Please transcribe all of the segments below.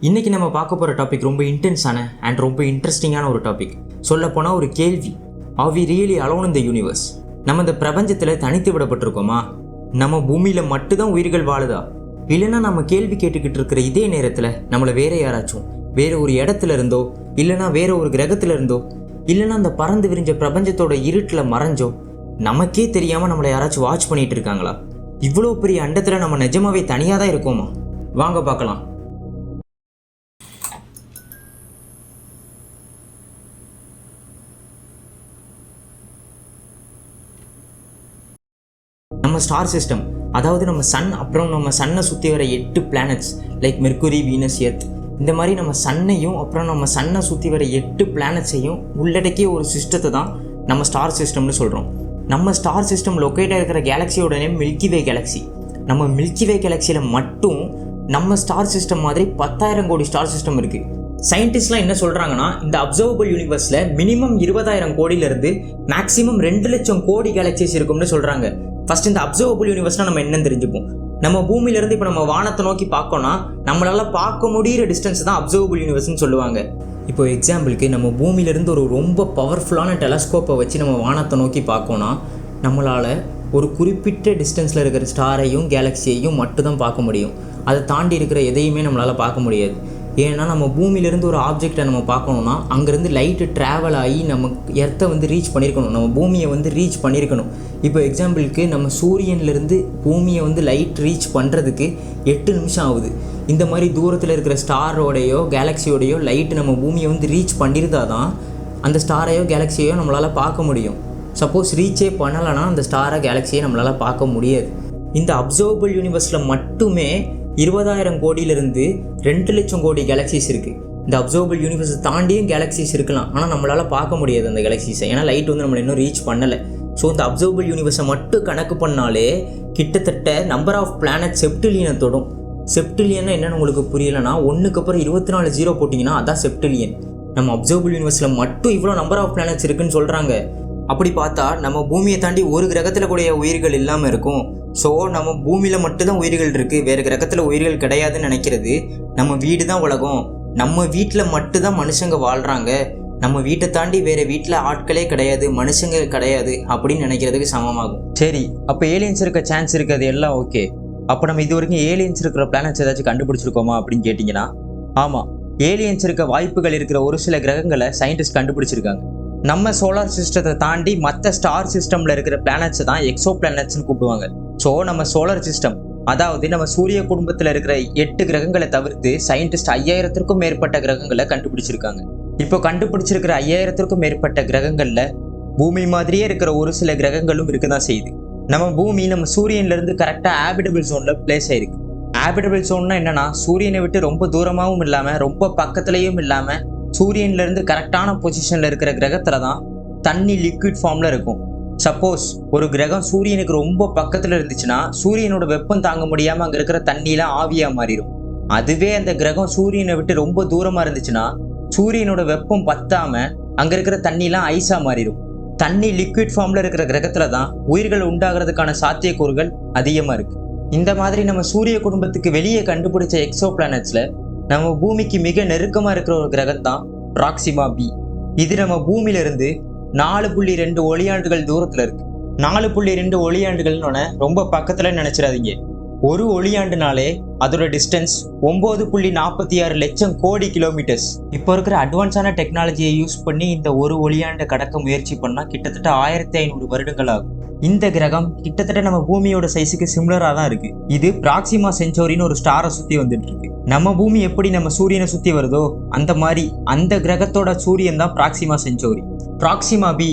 இன்றைக்கி நம்ம பார்க்க போகிற டாபிக் ரொம்ப இன்டென்ஸான அண்ட் ரொம்ப இன்ட்ரெஸ்டிங்கான ஒரு டாபிக். சொல்லப்போனால் ஒரு கேள்வி. Are we really alone in the universe? நம்ம இந்த பிரபஞ்சத்தில் தனித்து விடப்பட்டிருக்கோமா? நம்ம பூமியில் மட்டும்தான் உயிர்கள் வாழுதா? இல்லைன்னா நம்ம கேள்வி கேட்டுக்கிட்டு இருக்கிற இதே நேரத்தில் நம்மளை வேற யாராச்சும் வேறு ஒரு இடத்துல இருந்தோ, இல்லைனா வேற ஒரு கிரகத்தில் இருந்தோ, இல்லைனா அந்த பறந்து விரிஞ்ச பிரபஞ்சத்தோட இருட்டில் மறைஞ்சோ நமக்கே தெரியாமல் நம்மளை யாராச்சும் வாட்ச் பண்ணிகிட்டு இருக்காங்களா? இவ்வளோ பெரிய அண்டத்தில் நம்ம நிஜமாவே தனியாக தான் இருக்கோமா? வாங்க பார்க்கலாம். நம்ம ஸ்டார் சிஸ்டம், அதாவது நம்ம சன், அப்புறம் நம்ம சன்னை சுற்றி வர 8 planets like mercury, Venus, earth, இந்த மாதிரி நம்ம சன்னையும் அப்புறம் நம்ம சன்னை சுற்றி வர 8 பிளானட்ஸையும் உள்ளடக்கிய ஒரு சிஸ்டத்தை தான் நம்ம ஸ்டார் சிஸ்டம்னு சொல்கிறோம். நம்ம ஸ்டார் சிஸ்டம் லொக்கேட்டாக இருக்கிற கேலக்ஸியோட நேம் மில்கி வே கேலக்ஸி. நம்ம மில்கி வே கேலக்ஸியில் மட்டும் நம்ம ஸ்டார் சிஸ்டம் மாதிரி 10,000 கோடி ஸ்டார் சிஸ்டம் இருக்குது. சயின்டிஸ்ட்லாம் என்ன சொல்கிறாங்கன்னா, இந்த அப்சர்வபிள் யூனிவர்ஸில் மினிமம் 20,000 கோடியிலிருந்து மேக்ஸிமம் 2 லட்சம் கோடி கேலக்சிஸ் இருக்கும்னு சொல்கிறாங்க. ஃபஸ்ட் இந்த அப்சர்வபிள் யூனிவர்ஸ்னால் நம்ம என்னன்னு தெரிஞ்சுப்போம். நம்ம பூமியிலேருந்து இப்போ நம்ம வானத்தை நோக்கி பார்க்கோன்னா நம்மளால் பார்க்க முடிகிற டிஸ்டன்ஸ் தான் அப்சர்வபிள் யூனிவர்ஸ்னு சொல்லுவாங்க. இப்போ எக்ஸாம்பிளுக்கு நம்ம பூமியிலேருந்து ஒரு ரொம்ப பவர்ஃபுல்லான டெலஸ்கோப்பை வச்சு நம்ம வானத்தை நோக்கி பார்க்கோன்னா நம்மளால் ஒரு குறிப்பிட்ட டிஸ்டன்ஸில் இருக்கிற ஸ்டாரையும் கேலக்சியையும் மட்டும்தான் பார்க்க முடியும். அதை தாண்டி இருக்கிற எதையுமே நம்மளால் பார்க்க முடியாது. ஏன்னா நம்ம பூமியிலேருந்து ஒரு ஆப்ஜெக்டை நம்ம பார்க்கணுன்னா அங்கேருந்து லைட்டு ட்ராவல் ஆகி நம்ம எர்த்தை ரீச் பண்ணியிருக்கணும், நம்ம பூமியை ரீச் பண்ணியிருக்கணும். இப்போ எக்ஸாம்பிளுக்கு நம்ம சூரியன்லேருந்து பூமியை லைட் ரீச் பண்ணுறதுக்கு 8 நிமிஷம் ஆகுது. இந்த மாதிரி தூரத்தில் இருக்கிற ஸ்டாரோடையோ கேலக்சியோடையோ லைட்டு நம்ம பூமியை ரீச் பண்ணியிருந்தால் தான் அந்த ஸ்டாரையோ கேலக்சியையோ நம்மளால் பார்க்க முடியும். சப்போஸ் ரீச்சே பண்ணலைன்னா அந்த ஸ்டாரை கேலக்சியை நம்மளால் பார்க்க முடியாது. இந்த அப்சர்வபிள் யூனிவர்ஸில் மட்டுமே 20,000 கோடியிலிருந்து 2 லட்சம் கோடி கேலக்சிஸ் இருக்குது. இந்த அப்சர்வபிள் யூனிவர்ஸை தாண்டியும் கேலக்சிஸ் இருக்கலாம், ஆனால் நம்மளால் பார்க்க முடியாது அந்த கேலக்சிஸை. ஏன்னா லைட் நம்மளை இன்னும் ரீச் பண்ணலை. ஸோ இந்த அப்சர்வபிள் யூனிவர்ஸை மட்டும் கணக்கு பண்ணாலே கிட்டத்தட்ட நம்பர் ஆஃப் பிளானட் செப்டிலியனை தொடும். செப்டிலியன்னா என்னென்னு உங்களுக்கு புரியலைன்னா 1க்கு அப்புறம் 24 ஜீரோ போட்டிங்கன்னா அதான் செப்டிலியன். நம்ம அப்சர்வபிள் யூனிவர்ஸில் மட்டும் இவ்வளோ நம்பர் ஆஃப் பிளானட்ஸ் இருக்குன்னு சொல்கிறாங்க. அப்படி பார்த்தா நம்ம பூமியை தாண்டி ஒரு கிரகத்தில் கூடிய உயிர்கள் இல்லாமல் இருக்கும். ஸோ நம்ம பூமியில் மட்டும்தான் உயிர்கள் இருக்குது, வேறு கிரகத்தில் உயிர்கள் கிடையாதுன்னு நினைக்கிறது நம்ம வீடு தான் உலகம், நம்ம வீட்டில் மட்டும்தான் மனுஷங்க வாழ்கிறாங்க, நம்ம வீட்டை தாண்டி வேறு வீட்டில் ஆட்களே கிடையாது, மனுஷங்க கிடையாது அப்படின்னு நினைக்கிறதுக்கு சமமாகும். சரி, அப்போ ஏலியன்ஸ் இருக்க சான்ஸ் இருக்குது, எல்லாம் ஓகே. அப்போ நம்ம இது வரைக்கும் ஏலியன்ஸ் இருக்கிற பிளானட்ஸ் ஏதாச்சும் கண்டுபிடிச்சிருக்கோமா அப்படின்னு கேட்டிங்கன்னா, ஆமாம், ஏலியன்ஸ் இருக்க வாய்ப்புகள் இருக்கிற ஒரு சில கிரகங்களை சயின்டிஸ்ட் கண்டுபிடிச்சிருக்காங்க. நம்ம சோலார் சிஸ்டத்தை தாண்டி மற்ற ஸ்டார் சிஸ்டமில் இருக்கிற பிளானட்ஸை தான் எக்ஸோ பிளானட்ஸ்னு கூப்பிடுவாங்க. ஸோ நம்ம சோலார் சிஸ்டம், அதாவது நம்ம சூரிய குடும்பத்தில் இருக்கிற 8 கிரகங்களை தவிர்த்து சயின்டிஸ்ட் 5000க்கும் மேற்பட்ட கிரகங்களை கண்டுபிடிச்சிருக்காங்க. இப்போ கண்டுபிடிச்சிருக்கிற 5000க்கும் மேற்பட்ட கிரகங்களில் பூமி மாதிரியே இருக்கிற ஒரு சில கிரகங்களும் இருக்க தான் செய்யுது. நம்ம பூமி நம்ம சூரியன்லேருந்து கரெக்டாக ஹேபிட்டபிள் ஜோனில் பிளேஸ் ஆயிருக்கு. ஹேபிட்டபிள் ஜோன்னா என்னன்னா, சூரியனை விட்டு ரொம்ப தூரமாகவும் இல்லாமல் ரொம்ப பக்கத்துலேயும் இல்லாமல் சூரியன்லேருந்து கரெக்டான பொசிஷனில் இருக்கிற கிரகத்தில் தான் தண்ணி லிக்விட் ஃபார்மில் இருக்கும். சப்போஸ் ஒரு கிரகம் சூரியனுக்கு ரொம்ப பக்கத்தில் இருந்துச்சுன்னா சூரியனோட வெப்பம் தாங்க முடியாமல் அங்கே இருக்கிற தண்ணியெலாம் ஆவியாக மாறிடும். அதுவே அந்த கிரகம் சூரியனை விட்டு ரொம்ப தூரமாக இருந்துச்சுன்னா சூரியனோட வெப்பம் பத்தாமல் அங்கே இருக்கிற தண்ணியெலாம் ஐஸாக மாறிடும். தண்ணி லிக்விட் ஃபார்மில் இருக்கிற கிரகத்தில் தான் உயிர்கள் உண்டாகிறதுக்கான சாத்தியக்கூறுகள் அதிகமாக இருக்குது. இந்த மாதிரி நம்ம சூரிய குடும்பத்துக்கு வெளியே கண்டுபிடிச்ச எக்ஸோ பிளானட்ஸில் நம்ம பூமிக்கு மிக நெருக்கமாக இருக்கிற ஒரு கிரகம் தான் ப்ராக்சிமா பி. இது நம்ம பூமியிலிருந்து 4.2 ஒளியாண்டுகள் தூரத்தில் இருக்குது. 4.2 ஒளியாண்டுகள்னு ரொம்ப பக்கத்தில் நினச்சிடாதீங்க. ஒரு ஒளியாண்டுனாலே அதோட டிஸ்டன்ஸ் 9.46 லட்சம் கோடி கிலோமீட்டர்ஸ். இப்போ இருக்கிற அட்வான்ஸான டெக்னாலஜியை யூஸ் பண்ணி இந்த ஒரு ஒளியாண்டை கடக்க முயற்சி பண்ணால் கிட்டத்தட்ட 1500 வருடங்கள் ஆகும். இந்த கிரகம் கிட்டத்தட்ட நம்ம பூமியோட சைஸுக்கு சிமிலராக தான் இருக்கு. இது ப்ராக்சிமா சென்ச்சோரின்னு ஒரு ஸ்டாரை சுற்றி வந்துட்டு இருக்கு. நம்ம பூமி எப்படி நம்ம சூரியனை சுற்றி வருதோ அந்த மாதிரி அந்த கிரகத்தோட சூரியன் தான் ப்ராக்சிமா சென்ச்சோரி. ப்ராக்சிமா பி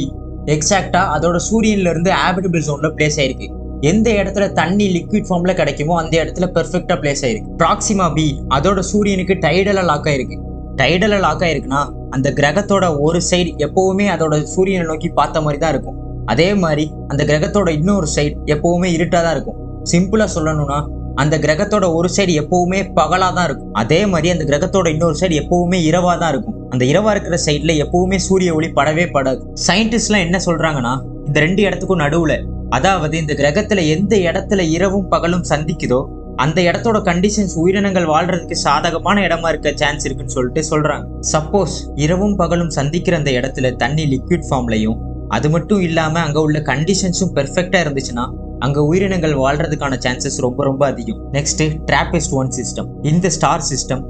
எக்ஸாக்டா அதோட சூரியன்ல இருந்து ஹேபிட்டபிள் ஜோன்ல பிளேஸ் ஆயிருக்கு. எந்த இடத்துல தண்ணி லிக்விட் ஃபார்ம்ல கிடைக்குமோ அந்த இடத்துல பெர்ஃபெக்டா பிளேஸ் ஆயிருக்கு. ப்ராக்சிமா பி அதோட சூரியனுக்கு டைடலா லாக் ஆயிருக்கு. டைடலா லாக் ஆயிருக்குன்னா அந்த கிரகத்தோட ஒரு சைடு எப்பவுமே அதோட சூரியனை நோக்கி பார்த்த மாதிரி தான் இருக்கும். அதே மாதிரி அந்த கிரகத்தோட இன்னொரு சைடு எப்பவுமே இருட்டாக தான் இருக்கும். சிம்பிளா சொல்லணும்னா அந்த கிரகத்தோட ஒரு சைடு எப்பவுமே பகலாக தான் இருக்கும். அதே மாதிரி அந்த கிரகத்தோட இன்னொரு சைடு எப்பவுமே இரவாக தான் இருக்கும். அந்த இரவா இருக்கிற சைட்ல எப்பவுமே சூரிய ஒளி படவே படாது. சயின்டிஸ்ட்லாம் என்ன சொல்றாங்கன்னா, இந்த 2 இடத்துக்கும் நடுவுல, அதாவது இந்த கிரகத்துல எந்த இடத்துல இரவும் பகலும் சந்திக்குதோ அந்த இடத்தோட கண்டிஷன்ஸ் உயிரினங்கள் வாழ்றதுக்கு சாதகமான இடமா இருக்க சான்ஸ் இருக்குன்னு சொல்லிட்டு சொல்றாங்க. சப்போஸ் இரவும் பகலும் சந்திக்கிற அந்த இடத்துல தண்ணி லிக்விட் ஃபார்ம்லையும் அது மட்டும் இல்லாம அங்க உள்ள கண்டிஷன்ஸும் பெர்ஃபெக்டா இருந்துச்சுன்னா அங்க உயிரினங்கள் வாழ்றதுக்கான சான்சஸ் ரொம்ப ரொம்ப அதிகம். Next TRAPPIST-1 system. இந்த ஸ்டார் சிஸ்டம்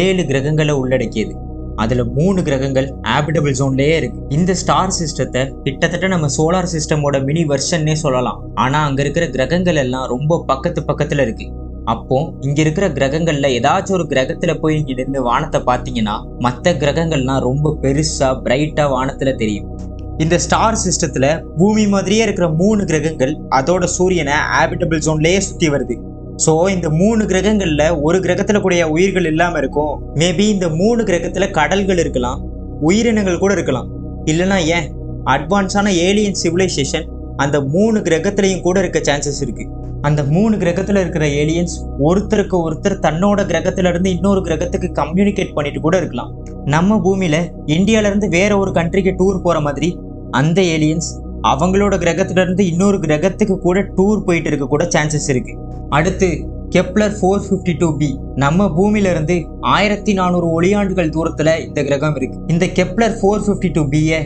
7 கிரகங்களை உள்ளடக்கியது. அதுல 3 கிரகங்கள் ஹேபிட்டபிள் ஜோன்லயே இருக்கு. இந்த ஸ்டார் சிஸ்டத்தை கிட்டத்தட்ட நம்ம சோலார் சிஸ்டமோட மினி வெர்ஷன்னே சொல்லலாம். ஆனா அங்க இருக்கிற கிரகங்கள் எல்லாம் ரொம்ப பக்கத்துல இருக்கு. அப்போ இங்க இருக்கிற கிரகங்கள்ல ஏதாச்சும் ஒரு கிரகத்துல போய் இங்க நின்று வானத்தை பார்த்தீங்கன்னா மற்ற கிரகங்கள்லாம் ரொம்ப பெருசா பிரைட்டா வானத்துல தெரியும். இந்த ஸ்டார் சிஸ்டத்துல பூமி மாதிரியே இருக்கிற 3 கிரகங்கள் அதோட சூரியனை ஹேபிட்டபிள் ஜோன்லயே சுத்தி வருது. ஸோ இந்த 3 கிரகங்கள்ல ஒரு கிரகத்துல கூடிய உயிர்கள் இல்லாம இருக்கும். மேபி இந்த 3 கிரகத்துல கடல்கள் இருக்கலாம், உயிரினங்கள் கூட இருக்கலாம். இல்லைன்னா ஏன் அட்வான்ஸான ஏலியன் சிவிலைசேஷன் அந்த 3 கிரகத்திலையும் கூட இருக்க சான்சஸ் இருக்கு. அந்த 3 கிரகத்துல இருக்கிற ஏலியன்ஸ் ஒருத்தருக்கு ஒருத்தர் தன்னோட கிரகத்துல இருந்து இன்னொரு கிரகத்துக்கு கம்யூனிகேட் பண்ணிட்டு கூட இருக்கலாம். நம்ம பூமியில இந்தியால இருந்து வேற ஒரு கண்ட்ரிக்கு டூர் போற மாதிரி அந்த ஏலியன்ஸ் அவங்களோட கிரகத்துல இருந்து இன்னொரு கிரகத்துக்கு கூட டூர் போயிட்டு இருக்க கூட சான்சஸ் இருக்கு. அடுத்து கெப்லர் 452b. நம்ம பூமியில இருந்து 1400 ஒளியாண்டுகள் தூரத்துல இந்த கிரகம் இருக்கு. இந்த கெப்லர் 452b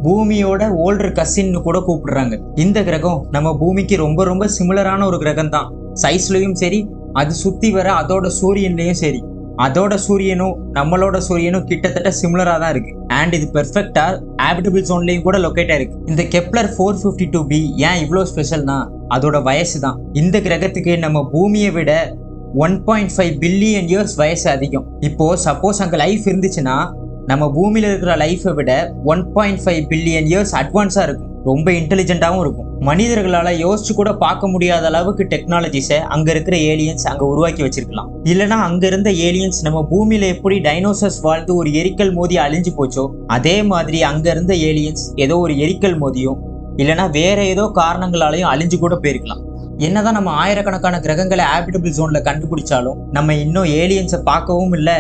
பூமியோட ஓல்டர் கசின்னு கூட கூப்பிடுறாங்க. இந்த கிரகம் நம்ம பூமிக்கு ரொம்ப ரொம்ப சிமிலரான ஒரு கிரகம் தான். சைஸ்லயும் சரி, அது சுத்தி வர அதோட சூரியன்லயும் சரி, அதோட சூரியனும் நம்மளோட சூரியனும் கிட்டத்தட்ட சிமிலரா தான் இருக்கு. அண்ட் இது பெர்ஃபெக்டா ஹேபிட்டபிள் ஜோன்லயும் கூட லொக்கேட் ஆயிருக்கு. இந்த கெப்லர் 452b ஏன் இவ்வளோ ஸ்பெஷல்னா அதோட வயசு தான். இந்த கிரகத்துக்கு நம்ம பூமியை விட 1.5 பில்லியன் இயர்ஸ் வயசு அதிகம். இப்போ சப்போஸ் அங்கே லைஃப் இருந்துச்சுன்னா நம்ம பூமியில இருக்கிற லைஃபை விட 1.5 பில்லியன் இயர்ஸ் அட்வான்ஸா இருக்கும். ரொம்ப இன்டெலிஜென்ட்டாகவும் இருக்கும். மனிதர்களால் யோசிச்சு கூட பார்க்க முடியாத அளவுக்கு டெக்னாலஜிஸை அங்கே இருக்கிற ஏலியன்ஸ் அங்கே உருவாக்கி வச்சிருக்கலாம். இல்லைனா அங்கே இருந்த ஏலியன்ஸ் நம்ம பூமியில் எப்படி டைனோசர்ஸ் வாழ்ந்து ஒரு எரிக்கல் மோதி அழிஞ்சு போச்சோ அதே மாதிரி அங்கே இருந்த ஏலியன்ஸ் ஏதோ ஒரு எரிக்கல் மோதியும் இல்லைனா வேற ஏதோ காரணங்களாலையும் அழிஞ்சு கூட போயிருக்கலாம். என்னதான் நம்ம ஆயிரக்கணக்கான கிரகங்களை ஹேபிட்டபிள் ஜோனில் கண்டுபிடிச்சாலும் நம்ம இன்னும் ஏலியன்ஸை பார்க்கவும் இல்லை,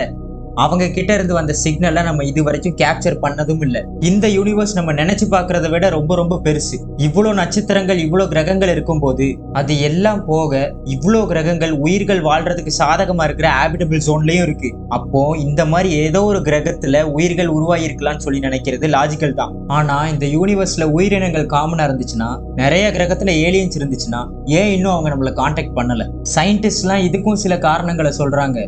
அவங்க கிட்ட இருந்து வந்த சிக்னலை நம்ம இது வரைக்கும் கேப்சர் பண்ணதும் இல்லை. இந்த யூனிவர்ஸ் நம்ம நினைச்சு பார்க்கறத விட ரொம்ப ரொம்ப பெருசு. இவ்வளோ நட்சத்திரங்கள் இவ்வளோ கிரகங்கள் இருக்கும்போது அது எல்லாம் போக இவ்வளோ கிரகங்கள் உயிர்கள் வாழ்றதுக்கு சாதகமா இருக்கிற ஹேபிட்டபிள் ஜோன்லயும் இருக்கு. அப்போ இந்த மாதிரி ஏதோ ஒரு கிரகத்துல உயிர்கள் உருவாகி இருக்கலாம்னு சொல்லி நினைக்கிறது லாஜிக்கல் தான். ஆனா இந்த யூனிவர்ஸ்ல உயிரினங்கள் காமனா இருந்துச்சுன்னா, நிறைய கிரகத்துல ஏலியன்ஸ் இருந்துச்சுன்னா ஏன் இன்னும் அவங்க நம்மளை கான்டாக்ட் பண்ணல? சயின்டிஸ்ட்லாம் இதுக்கும் சில காரணங்களை சொல்றாங்க.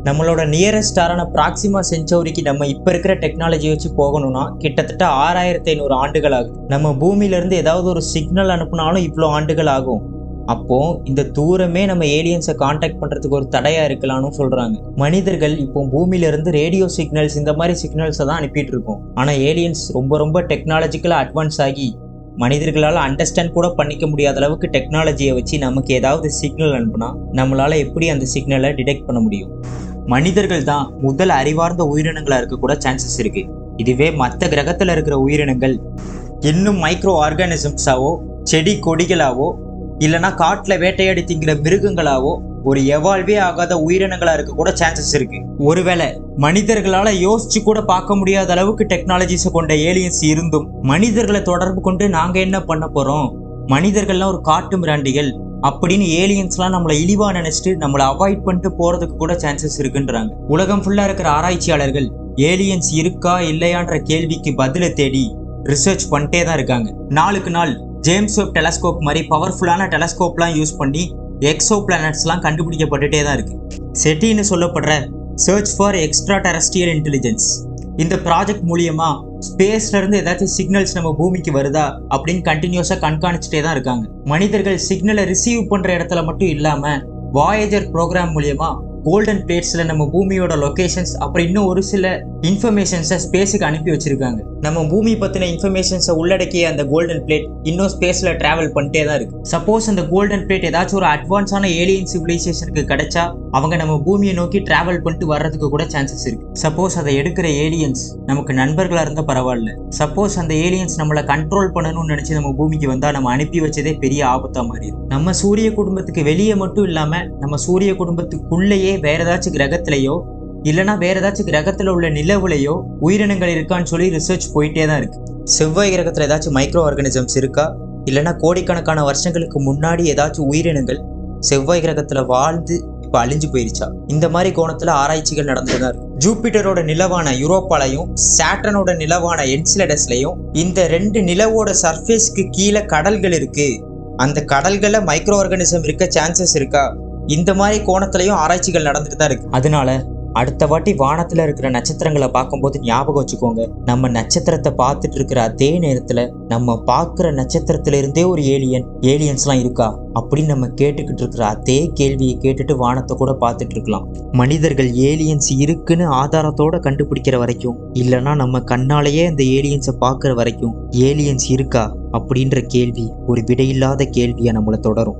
நம்மளோட நியரஸ்ட் ஸ்டாரான ப்ராக்சிமா சென்ச்சௌரிக்கு நம்ம இப்போ இருக்கிற டெக்னாலஜி வச்சு போகணும்னா கிட்டத்தட்ட 6500 ஆண்டுகள் ஆகுது. நம்ம பூமியிலேருந்து ஏதாவது ஒரு சிக்னல் அனுப்புனாலும் இவ்வளோ ஆண்டுகள் ஆகும். அப்போது இந்த தூரமே நம்ம ஏலியன்ஸை கான்டாக்ட் பண்ணுறதுக்கு ஒரு தடையாக இருக்கலாம்னு சொல்கிறாங்க. மனிதர்கள் இப்போ பூமியிலேருந்து ரேடியோ சிக்னல்ஸ் இந்த மாதிரி சிக்னல்ஸை தான் அனுப்பிட்டு இருக்கோம். ஆனால் ஏலியன்ஸ் ரொம்ப ரொம்ப டெக்னாலஜிக்கலாக அட்வான்ஸ் ஆகி மனிதர்களால் அண்டர்ஸ்டாண்ட் கூட பண்ணிக்க முடியாத அளவுக்கு டெக்னாலஜியை வச்சு நமக்கு ஏதாவது சிக்னல் அனுப்புனா நம்மளால் எப்படி அந்த சிக்னலை டிடெக்ட் பண்ண முடியும்? மனிதர்கள் தான் முதல் அறிவார்ந்த உயிரினங்களா இருக்க கூட சான்சஸ் இருக்கு. இதுவே மற்ற கிரகத்துல இருக்கிற உயிரினங்கள் இன்னும் மைக்ரோ ஆர்கானிசம்ஸாவோ செடி கொடிகளாவோ இல்லைன்னா காட்டுல வேட்டையாடி திங்கிற மிருகங்களாவோ ஒரு எவால்வே ஆகாத உயிரினங்களா இருக்க கூட சான்சஸ் இருக்கு. ஒருவேளை மனிதர்களால யோசிச்சு கூட பார்க்க முடியாத அளவுக்கு டெக்னாலஜிஸை கொண்ட ஏலியன்ஸ் இருந்தும் மனிதர்களை தொடர்பு கொண்டு நாங்க என்ன பண்ண போறோம், மனிதர்கள்லாம் ஒரு காட்டு மிராண்டிகள் அப்படின்னு ஏலியன்ஸ்லாம் நம்மளை இழிவா நினைச்சிட்டு நம்மளை அவாய்ட் பண்ணிட்டு போறதுக்கு கூட சான்சஸ் இருக்குன்றாங்க. உலகம் ஃபுல்லா இருக்கிற ஆராய்ச்சியாளர்கள் ஏலியன்ஸ் இருக்கா இல்லையான்ற கேள்விக்கு பதிலை தேடி ரிசர்ச் பண்ணிட்டே தான் இருக்காங்க. நாளுக்கு நாள் ஜேம்ஸ் வெப் டெலஸ்கோப் மாதிரி பவர்ஃபுல்லான டெலஸ்கோப்லாம் யூஸ் பண்ணி எக்ஸோ பிளானட்ஸ்லாம் கண்டுபிடிக்கப்பட்டுட்டே தான் இருக்கு. செட்டின்னு சொல்லப்படுற search for extraterrestrial intelligence இந்த ப்ராஜெக்ட் மூலியமா ஸ்பேஸ்ல இருந்து ஏதாச்சும் சிக்னல்ஸ் நம்ம பூமிக்கு வருதா அப்படின்னு கண்டினியூஸா கண்காணிச்சுட்டே தான் இருக்காங்க. மனிதர்கள் சிக்னலை ரிசீவ் பண்ற இடத்துல மட்டும் இல்லாம வாயேஜர் ப்ரோக்ராம் மூலியமா கோல்டன் பிளேட்ஸ்ல நம்ம பூமியோட லொகேஷன்ஸ் அப்புறம் இன்னும் ஒரு சில இன்ஃபர்மேஷன்ஸை ஸ்பேஸுக்கு அனுப்பி வச்சிருக்காங்க. நம்ம பூமி பத்தின இன்ஃபர்மேஷன்ஸை உள்ளடக்கிய அந்த கோல்டன் பிளேட் இன்னும் ஸ்பேஸ்ல டிராவல் பண்ணிட்டே தான் இருக்கு. சப்போஸ் அந்த கோல்டன் பிளேட் ஏதாச்சும் ஒரு அட்வான்ஸான ஏலியன் சிவிலைசேஷனுக்கு கிடைச்சா அவங்க நம்ம பூமியை நோக்கி டிராவல் பண்ணிட்டு வர்றதுக்கு கூட சான்சஸ் இருக்கு. சப்போஸ் அதை எடுக்கிற ஏலியன்ஸ் நமக்கு நண்பர்களா இருந்தா பரவாயில்ல, சப்போஸ் அந்த ஏலியன்ஸ் நம்மளை கண்ட்ரோல் பண்ணணும்னு நினைச்சு நம்ம பூமிக்கு வந்தா நம்ம அனுப்பி வச்சதே பெரிய ஆபத்தா மாறிடும். நம்ம சூரிய குடும்பத்துக்கு வெளியே மட்டும் இல்லாம நம்ம சூரிய குடும்பத்துக்குள்ளேயே வேற ஏதாச்சும் கிரகத்திலேயோ இல்லைன்னா வேற ஏதாச்சும் கிரகத்துல உள்ள நிலவுலையோ உயிரினங்கள் இருக்கான்னு சொல்லி ரிசர்ச் போயிட்டே தான் இருக்கு. செவ்வாய் கிரகத்துல ஏதாச்சும் மைக்ரோ ஆர்கானிசம்ஸ் இருக்கா இல்லைன்னா கோடிக்கணக்கான வருஷங்களுக்கு முன்னாடி ஏதாச்சும் உயிரினங்கள் செவ்வாய் கிரகத்துல வாழ்ந்து இப்ப அழிஞ்சு போயிருச்சா? இந்த மாதிரி கோணத்துல ஆராய்ச்சிகள் நடந்துதான் இருக்கு. ஜூபிட்டரோட நிலவான யூரோப்பாலையும் சாட்டனோட நிலவான என்சிலடஸ்லயும் இந்த 2 நிலவோட சர்ஃபேஸ்க்கு கீழே கடல்கள் இருக்கு. அந்த கடல்கள்ல மைக்ரோ ஆர்கானிசம் இருக்க சான்சஸ் இருக்கா? இந்த மாதிரி கோணத்திலையும் ஆராய்ச்சிகள் நடந்துட்டு தான் இருக்கு. அதனால அடுத்த வாட்டி வானத்துல இருக்கிற நட்சத்திரங்களை பார்க்கும்போது ஞாபகம் வச்சுக்கோங்க, நம்ம நட்சத்திரத்தை பார்த்துட்டு இருக்கிற அதே நேரத்துல நம்ம பார்க்குற நட்சத்திரத்துல இருந்தே ஒரு ஏலியன்ஸ்லாம் இருக்கா அப்படின்னு நம்ம கேட்டுக்கிட்டு இருக்கிற அதே கேள்வியை கேட்டுட்டு வானத்தை கூட பார்த்துட்டு இருக்கலாம். மனிதர்கள் ஏலியன்ஸ் இருக்குன்னு ஆதாரத்தோட கண்டுபிடிக்கிற வரைக்கும், இல்லைன்னா நம்ம கண்ணாலேயே அந்த ஏலியன்ஸை பார்க்குற வரைக்கும் ஏலியன்ஸ் இருக்கா அப்படின்ற கேள்வி ஒரு விடையில்லாத கேள்வியை நம்மளை தொடரும்.